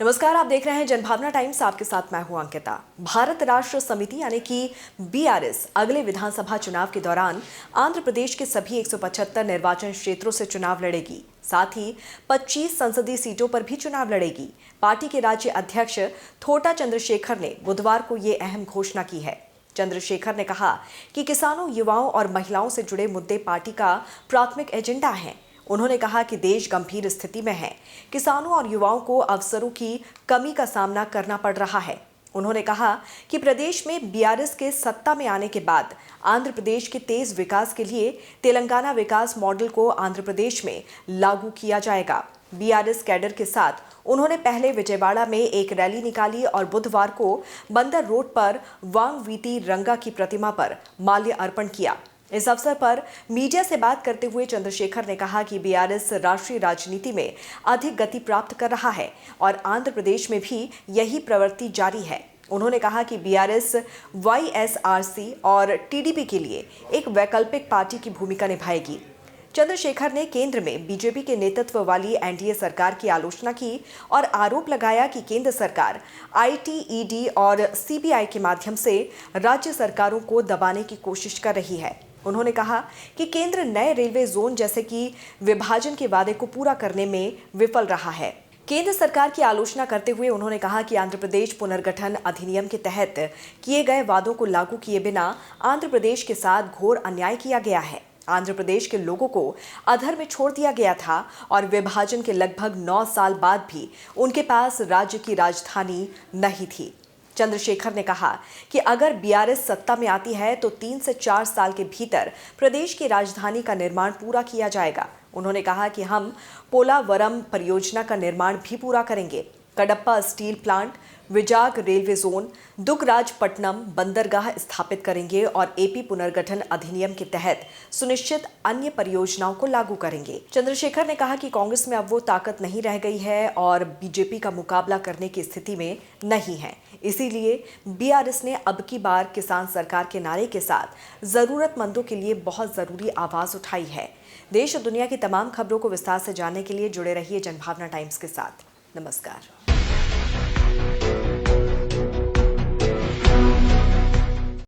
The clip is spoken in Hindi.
नमस्कार, आप देख रहे हैं जनभावना टाइम्स। आपके साथ मैं हूं अंकिता। भारत राष्ट्र समिति यानी कि बीआरएस अगले विधानसभा चुनाव के दौरान आंध्र प्रदेश के सभी 175 निर्वाचन क्षेत्रों से चुनाव लड़ेगी। साथ ही 25 संसदीय सीटों पर भी चुनाव लड़ेगी। पार्टी के राज्य अध्यक्ष थोटा चंद्रशेखर ने बुधवार को ये अहम घोषणा की है। चंद्रशेखर ने कहा कि किसानों, युवाओं और महिलाओं से जुड़े मुद्दे पार्टी का प्राथमिक एजेंडा है। उन्होंने कहा कि देश गंभीर स्थिति में है। किसानों और युवाओं को अवसरों की कमी का सामना करना पड़ रहा है। उन्होंने कहा कि प्रदेश में बीआरएस के सत्ता में आने के बाद आंध्र प्रदेश के तेज विकास के लिए तेलंगाना विकास मॉडल को आंध्र प्रदेश में लागू किया जाएगा। बीआरएस कैडर के साथ उन्होंने पहले विजयवाड़ा में एक रैली निकाली और बुधवार को बंदर रोड पर वांग वीती रंगा की प्रतिमा पर माल्य अर्पण किया। इस अवसर पर मीडिया से बात करते हुए चंद्रशेखर ने कहा कि बीआरएस राष्ट्रीय राजनीति में अधिक गति प्राप्त कर रहा है और आंध्र प्रदेश में भी यही प्रवृत्ति जारी है। उन्होंने कहा कि बीआरएस वाईएसआरसी और टीडीपी के लिए एक वैकल्पिक पार्टी की भूमिका निभाएगी। चंद्रशेखर ने केंद्र में बीजेपी के नेतृत्व वाली एनडीए सरकार की आलोचना की और आरोप लगाया कि केंद्र सरकार आईटी, ईडी और सीबीआई के माध्यम से राज्य सरकारों को दबाने की कोशिश कर रही है। उन्होंने कहा कि केंद्र नए रेलवे जोन जैसे कि विभाजन के वादे को पूरा करने में विफल रहा है। केंद्र सरकार की आलोचना करते हुए उन्होंने कहा कि आंध्र प्रदेश पुनर्गठन अधिनियम के तहत किए गए वादों को लागू किए बिना आंध्र प्रदेश के साथ घोर अन्याय किया गया है। आंध्र प्रदेश के लोगों को अधर में छोड़ दिया गया था और विभाजन के लगभग 9 साल बाद भी उनके पास राज्य की राजधानी नहीं थी। चंद्रशेखर ने कहा कि अगर बीआरएस सत्ता में आती है तो 3 से 4 साल के भीतर प्रदेश की राजधानी का निर्माण पूरा किया जाएगा। उन्होंने कहा कि हम पोलावरम परियोजना का निर्माण भी पूरा करेंगे। Kadapa steel plant, Vizag railway zone, Dugarajapatnam बंदरगाह स्थापित करेंगे और एपी पुनर्गठन अधिनियम के तहत सुनिश्चित अन्य परियोजनाओं को लागू करेंगे। चंद्रशेखर ने कहा कि कांग्रेस में अब वो ताकत नहीं रह गई है और बीजेपी का मुकाबला करने की स्थिति में नहीं है। इसीलिए बीआरएस ने अब की बार किसान सरकार के नारे के साथ जरूरतमंदों के लिए बहुत जरूरी आवाज उठाई है। देश और दुनिया की तमाम खबरों को विस्तार से जानने के लिए जुड़े रहिए जनभावना टाइम्स के साथ। नमस्कार।